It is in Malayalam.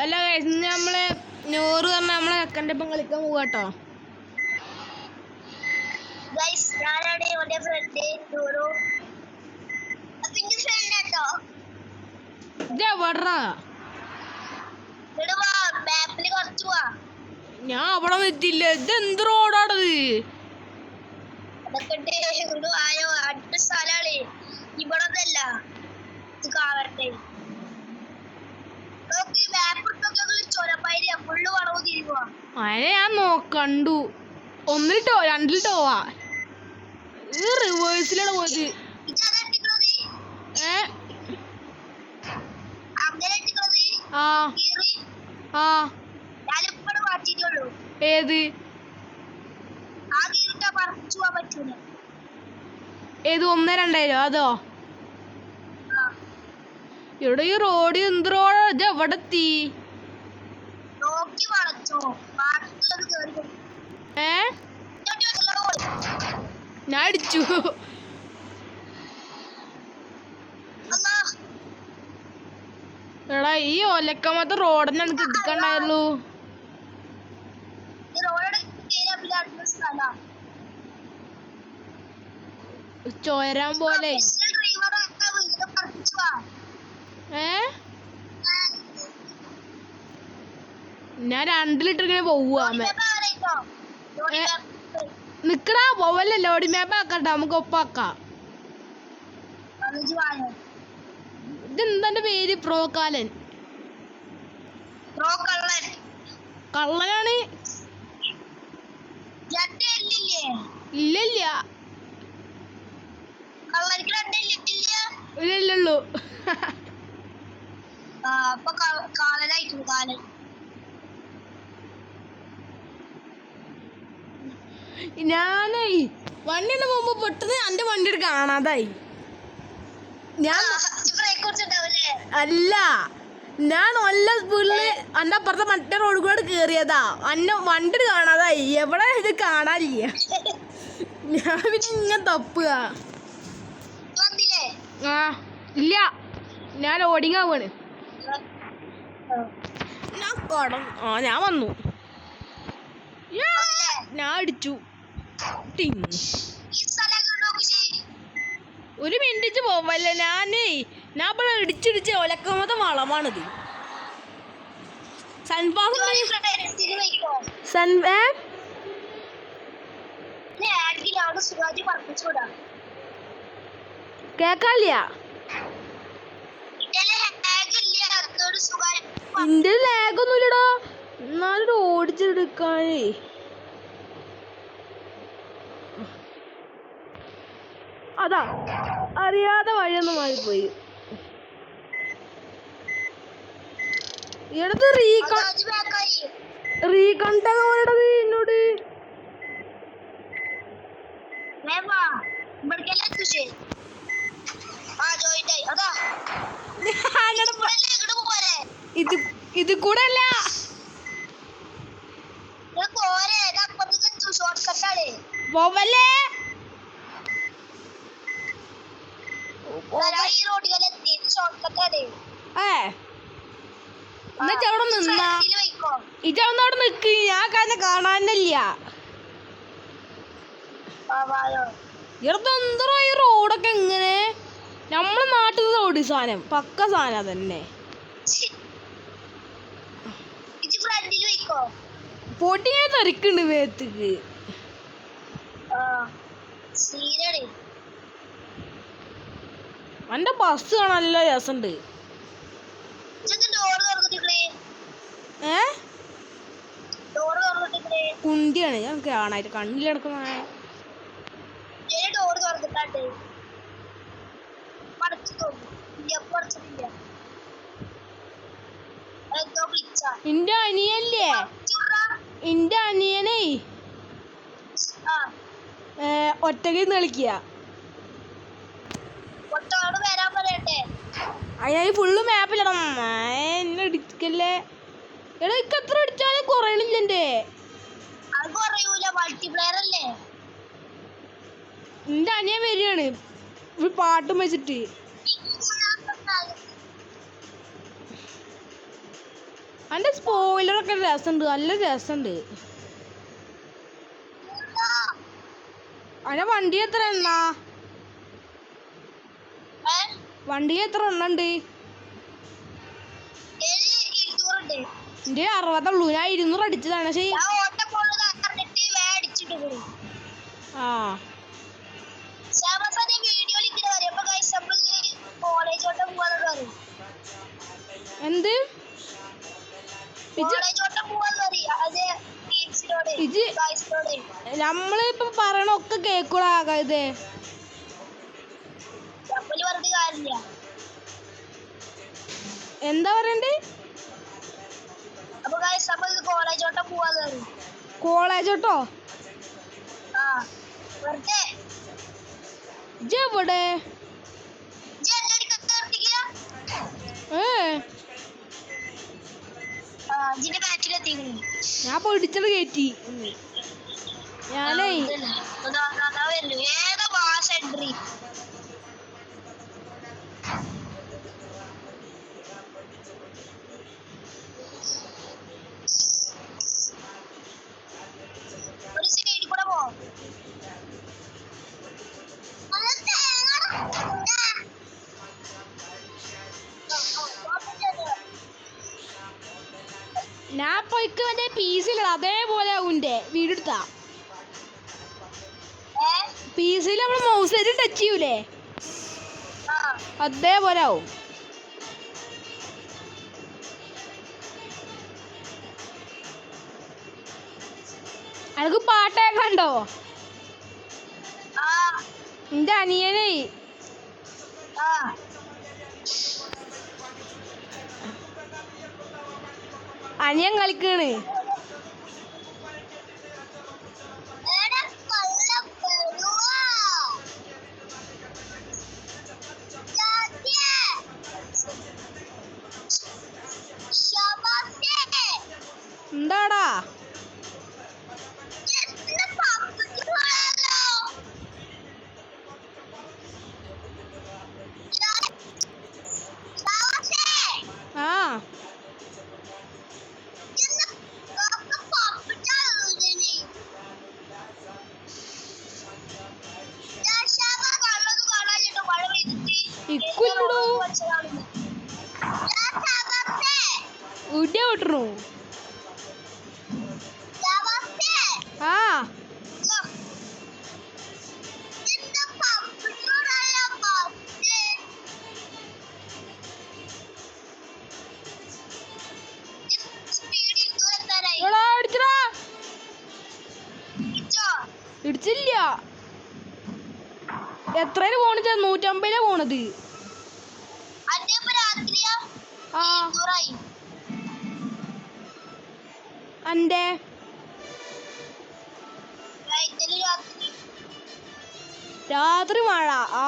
അല്ല ഇന്ന് നമ്മള് നൂറ് പറഞ്ഞ നമ്മളെ ചെക്കൻ്റെ ഒപ്പം കളിക്കാൻ പോവാട്ടോ. ഞാൻ അവിടെ എത്തിയില്ല. ഇത് എന്ത് റോഡാണത്? അടുത്ത സ്ഥലാണ് ഇവിടല്ല. ഇത് കാണട്ടെ. അതിനെ ഞാൻ കണ്ടു. ഒന്നിലിട്ടോ രണ്ടിലിട്ടോ പോവാ. ഈ റിവേഴ്സിലാണ് പോയത്. ഏത് ഏത് 1-2 അതോ? ഇവിടെ ഈ റോഡ് എന്ത് റോഡാ? ഇത് എവിടെ എത്തി? ഞാൻ അടിച്ചു. എടാ ഈ ഒലക്കമത്തെ റോഡിനെ എനിക്ക് എടുക്കണ്ടായുള്ളൂ. ചോരാൻ പോലെ. ഞാൻ 2 പോവാ. നിക്കടാ പോവല്ലേ. ലോഡി മാപ്പ് ആക്കണ്ട, നമുക്ക് ഒപ്പാക്കാം. ഇതെന്താ പേര്? പ്രോകാലൻ. കള്ളനാണ്. ഇല്ലില്ല ഇല്ലല്ലോ. ഞാനേ വണ്ടിന്റെ മുമ്പ് പെട്ടെന്ന് എന്റെ വണ്ടി കാണാതായി. ഞാൻ അല്ല, ഞാൻ നല്ല സ്പീഡില് എന്റെ അപ്പുറത്തെ മറ്റേ റോഡ് കൂടെ കേറിയതാ. എന്നെ വണ്ടി കാണാതായി. എവിടെ ഇത് കാണാനില്ല. ഞാൻ പിന്നെ ഇങ്ങനെ തപ്പുക. ഇല്ല, ഞാൻ ലോഡിങ് ആവാണ്. ഞാൻ വന്നു. ഞാൻ അടിച്ചു. ഒരു മിനിറ്റ് പോവല്ലേ. ഞാൻ ഇവിടെ ഇടിച്ചിടിച്ച് ഒലക്കമത്തെ വളമാണിത്. കേക്കാല്ല. ഇന്റെ ലാഗൊന്നുമില്ലടോ. എന്നാലും ഓടിച്ചെടുക്കാനേ. അതാ അറിയാതെ വഴിയൊന്ന് മാറിപ്പോയി. ഇടത് റീകണ്ടത് എന്നോട്. ഇത് കൂടെ അല്ല. പോവല്ലേ. അവിടെ നിന്നാ ഇജവിടെ നിക്ക്. ഞാൻ കാരണം കാണാനില്ല. ഇടതെന്തോ ഈ റോഡൊക്കെ എങ്ങനെ? നമ്മളെ നാട്ടിൽ റോഡ് സാധനം പക്ക സാധനം തന്നെ. പൊട്ടിങ്ങനെ തെറിക്കുണ്ട് മേത്തേക്ക്. എന്റെ ബസ് കാണാൻ നല്ല രസമുണ്ട്. കുണ്ടിയാണ്. ഞാൻ കാണായിട്ട് കണ്ണിലെടുക്കുന്ന ഇന്റെ അനിയല്ലേ. ഇന്റെ അനിയനേ ഒറ്റക്ക് കളിക്കുക. അതിനായി ഫുള്ള് മാപ്പിലിടണം. എന്നെ ഇടിക്കല്ലേ. എടാ ഇക്ക് എത്ര അടിച്ചാലും കുറയണില്ല. എന്റെ അനിയൻ വരികയാണ് ഒരു പാട്ടും വെച്ചിട്ട്. അന്റെ സ്പോയിലറൊക്കെ രസമുണ്ട്, നല്ല രസമുണ്ട്. അന്റെ വണ്ടി എത്ര എണ്ണ? വണ്ടി എത്ര എണ്ണ ഉണ്ട്? എന്റെ 60 ഉള്ളൂ. ഞാൻ 200 അടിച്ചതാണ്. പക്ഷേ ആ എന്ത് നമ്മളിപ്പോ പറയണൊക്കെ കേക്കൂടാ. ഇത് എന്താ പറയണ്ടേ? കോളേജോട്ടോ? ഇജ്ജെവിടെ? ഞാൻ പൊടിച്ചത് കയറ്റി. ഞാനേ ഞാൻ പോയിക്ക് മറ്റേ പീസില്ല അതേപോലെ ആവുന്റെ വീടെടുത്താ പീസിൽ നമ്മള് മൗസ് ടച്ച് ചെയ്യൂലേ അതേപോലെ ആവും. അനക്ക് പാട്ടൊക്കെ കണ്ടോ? എന്റെ അനിയനേ അനിയൻ കളിക്കാണ്. എന്താടാ? ആ ഇക്കുല്ലടോ വീഡിയോ വിട്ടു. ആ ഇടിച്ചില്ല. എത്രയില് പോണത്? 150 പോണത്. ആ അന്റെ രാത്രി മഴ. ആ